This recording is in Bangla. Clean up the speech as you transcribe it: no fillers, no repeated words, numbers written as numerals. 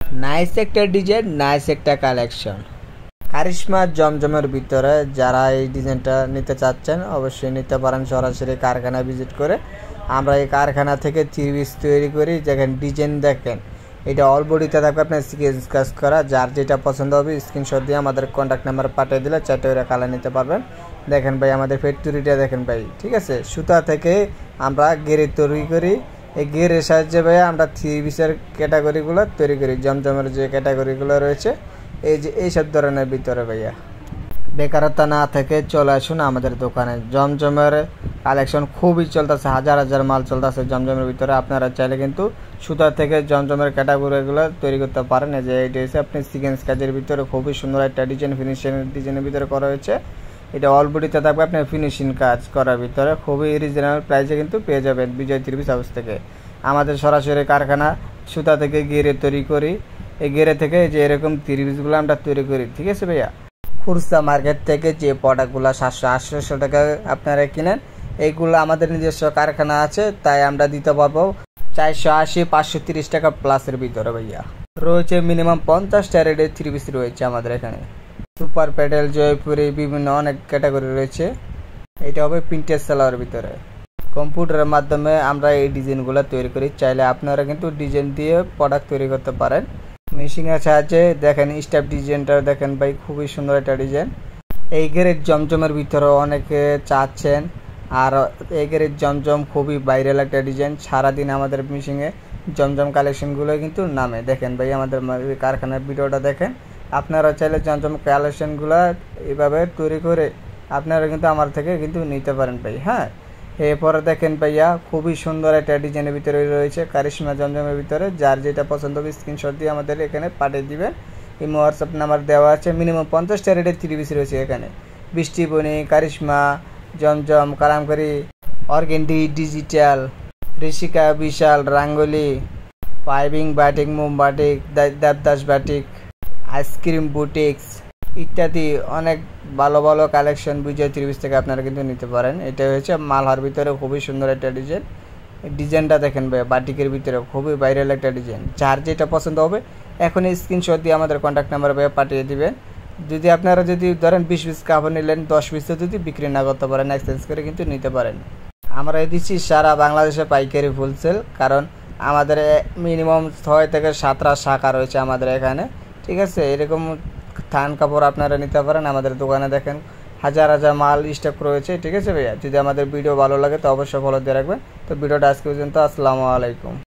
নাইস একটা ডিজাইন, নাইস একটা কালেকশন। কারিশমা জমজমের ভিতরে যারা এই ডিজাইনটা নিতে চাচ্ছেন অবশ্যই নিতে পারেন সরাসরি কারখানা ভিজিট করে। আমরা এই কারখানা থেকে থ্রি পিস তৈরি করি। দেখেন ডিজাইন দেখেন, এটা অল বডিতে থাকবে আপনার সিকোয়েন্স কাজ করা। যার যেটা পছন্দ হবে স্ক্রিনশট দিয়ে আমাদের কন্ট্যাক্ট নাম্বার পাঠিয়ে দিলে 4টে করে কালার নিতে পারবেন। দেখেন ভাই আমাদের ফ্যাক্টরিটা দেখেন ভাই, ঠিক আছে। সুতা থেকে আমরা গেরে তৈরি করি, এই গেরের সাহায্যে ভাই আমরা থ্রি পিসের ক্যাটাগরিগুলো তৈরি করি। জমজমের যে ক্যাটাগরিগুলো রয়েছে এই যে এইসব ধরনের ভিতরে ভাইয়া বেকারত্ব না থেকে চলে আসুন আমাদের দোকানে। জমজমের কালেকশন খুবই চলতেছে, হাজার হাজার মাল চলতেছে জমজমের ভিতরে। আপনারা চাইলে কিন্তু সুতা থেকে জমজমের ক্যাটাগরিগুলো তৈরি করতে পারেন। এই যে এইটা হচ্ছে আপনি সিকোয়েন্স কাজের ভিতরে খুবই সুন্দর একটা ডিজাইন, ফিনিশিং ডিজাইনের ভিতরে করা হয়েছে। এটা অল বডিতে থাকবে আপনার ফিনিশিং কাজ করার ভিতরে, খুবই রিজনেবল প্রাইসে কিন্তু পেয়ে যাবেন বিজয় থ্রি পিস হাউস থেকে। আমাদের সরাসরি কারখানা, সুতা থেকে গেরে তৈরি করি। এই গেরে থেকে যে এরকম থ্রি পিসগুলো আমরা তৈরি করি, ঠিক আছে ভাইয়া। খুচরা মার্কেট থেকে যে প্রোডাক্টগুলো 700-800 টাকা আপনারা কিনেন, এইগুলো আমাদের নিজস্ব কারখানা আছে, তাই আমরা দিতে পারবো 480-530 টাকা প্লাসের ভিতরে ভাইয়া। রয়েছে মিনিমাম 50টা রেটের থ্রি পিস রয়েছে আমাদের এখানে। সুপার প্যাডেল, জয়পুরি, বিভিন্ন অনেক ক্যাটাগরি রয়েছে। এটা হবে প্রিন্টেড সেলারের ভিতরে। কম্পিউটারের মাধ্যমে আমরা এই ডিজাইনগুলো তৈরি করি। চাইলে আপনারা কিন্তু ডিজাইন দিয়ে প্রোডাক্ট তৈরি করতে পারেন মেশিনের সাহায্যে। দেখেন স্টেপ ডিজাইনটা দেখেন ভাই, খুবই সুন্দর একটা ডিজাইন। এই গেরের জমজমের ভিতরে অনেকে চাচ্ছেন, আর এই গেরের জমজম খুবই ভাইরাল একটা ডিজাইন। সারাদিন আমাদের মেশিনে জমজম কালেকশনগুলো কিন্তু নামে। দেখেন ভাই আমাদের কারখানার ভিডিওটা দেখেন। আপনারা চাইলে জমজম কালেকশনগুলো এইভাবে তৈরি করে আপনারা কিন্তু আমার থেকে কিন্তু নিতে পারেন ভাই। হ্যাঁ, এরপরে দেখেন ভাইয়া খুবই সুন্দর একটা ডিজাইনের ভিতরে রয়েছে কারিশমা জমজমের ভিতরে। যার যেটা পছন্দ হবে স্ক্রিনশট দিয়ে আমাদের এখানে পাঠিয়ে দিবেন। এই হোয়াটসঅ্যাপ নাম্বার দেওয়া আছে। মিনিমাম 50টা রেটের থ্রি পিস রয়েছে এখানে। বৃষ্টিবনি, কারিশমা, জমজম, কালামকারি, অর্গেন্ডি, ডিজিটাল, ঋষিকা, বিশাল, রাঙ্গলি, পাইপিং বাটিক, মোম batik, Devdas batik, ice cream boutiques ইত্যাদি অনেক ভালো ভালো কালেকশন বিজয় থ্রি পিস থেকে আপনারা কিন্তু নিতে পারেন। এটা হচ্ছে মালহার ভিতরে খুবই সুন্দর একটা ডিজাইন। ডিজাইনটা দেখেন ভাই, বাটিকের ভিতরে খুবই ভাইরাল একটা ডিজাইন। যার যেটা পছন্দ হবে এখন স্ক্রিনশট দিয়ে আমাদের কন্ট্যাক্ট নাম্বার ভাই পাঠিয়ে দিবেন। যদি আপনারা যদি ধরেন 20 পিস কাপড় নিলেন, 10 পিসও যদি বিক্রি না করতে পারেন এক্সচেঞ্জ করে কিন্তু নিতে পারেন। আমরা দিচ্ছি সারা বাংলাদেশে পাইকারি হোলসেল, কারণ আমাদের মিনিমাম 6 থেকে 7টা শাখা রয়েছে আমাদের এখানে, ঠিক আছে। এরকম থান কাপড় আপনারা নিতে পারেন আমাদের দোকানে। দেখেন হাজার হাজার মাল স্টক রয়েছে, ঠিক আছে ভাইয়া। যদি আমাদের ভিডিও ভালো লাগে তো অবশ্যই ফলো দিয়ে রাখবেন। তো ভিডিওটা আজকে পর্যন্ত, আসসালামু আলাইকুম।